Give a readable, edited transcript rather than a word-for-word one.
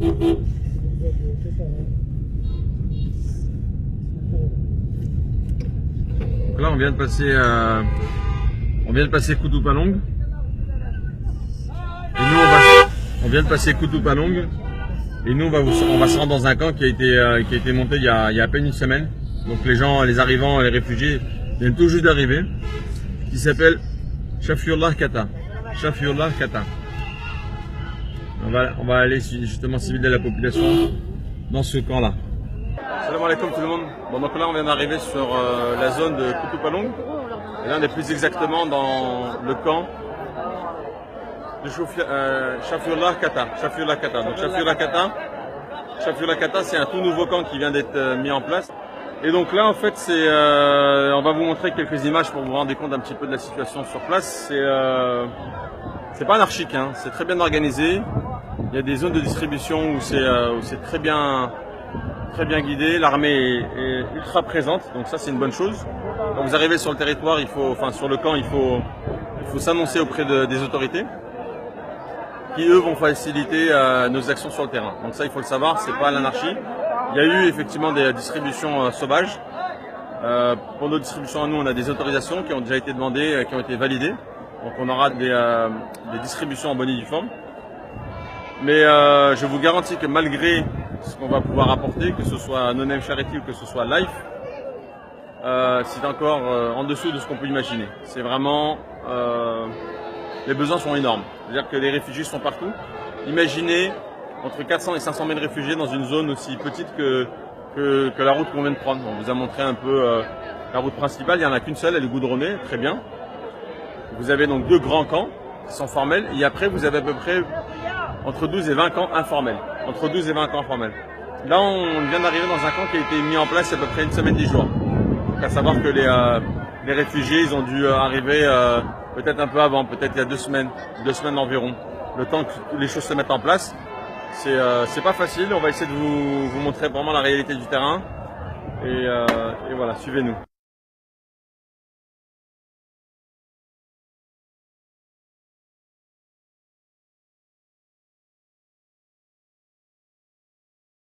Donc là, on vient de passer Kutupalong. Et nous, on vient de passer Kutupalong. Et nous, on va se rendre dans un camp qui a été monté il y a à peine une semaine. Donc les gens, les arrivants, les réfugiés viennent tout juste d'arriver. Qui s'appelle Shafiullah Kata. Shafiullah Kata. On va aller justement cibler la population dans ce camp-là. Salam alaikum tout le monde. Bon, donc là, on vient d'arriver sur la zone de Kutupalong. Et là, on est plus exactement dans le camp de Shafiullah Kata. Shafiullah Kata. Donc Shafiullah Kata, c'est un tout nouveau camp qui vient d'être mis en place. Et donc là, en fait, on va vous montrer quelques images pour vous rendre compte un petit peu de la situation sur place. C'est pas anarchique, hein. C'est très bien organisé. Il y a des zones de distribution où c'est très bien guidé. L'armée est ultra présente, donc ça c'est une bonne chose. Quand vous arrivez sur le territoire, sur le camp, il faut s'annoncer auprès des autorités, qui eux vont faciliter nos actions sur le terrain. Donc ça, il faut le savoir, c'est pas l'anarchie. Il y a eu effectivement des distributions sauvages. Pour nos distributions à nous, on a des autorisations qui ont déjà été demandées, qui ont été validées. Donc on aura des distributions en bonne et due forme. Mais je vous garantis que malgré ce qu'on va pouvoir apporter, que ce soit No Name Charity ou que ce soit Life, c'est encore en dessous de ce qu'on peut imaginer. C'est vraiment... les besoins sont énormes. C'est-à-dire que les réfugiés sont partout. Imaginez entre 400 et 500 000 réfugiés dans une zone aussi petite que la route qu'on vient de prendre. On vous a montré un peu la route principale, il n'y en a qu'une seule, elle est goudronnée, très bien. Vous avez donc deux grands camps qui sont formels, et après vous avez à peu près entre 12 et 20 camps informels. Entre 12 et 20 camps informels. Là, on vient d'arriver dans un camp qui a été mis en place il y a à peu près une semaine, 10 jours. Donc à savoir que les réfugiés, ils ont dû arriver peut-être un peu avant, peut-être il y a 2 semaines environ. Le temps que les choses se mettent en place. C'est pas facile, on va essayer de vous montrer vraiment la réalité du terrain. Et voilà, suivez-nous.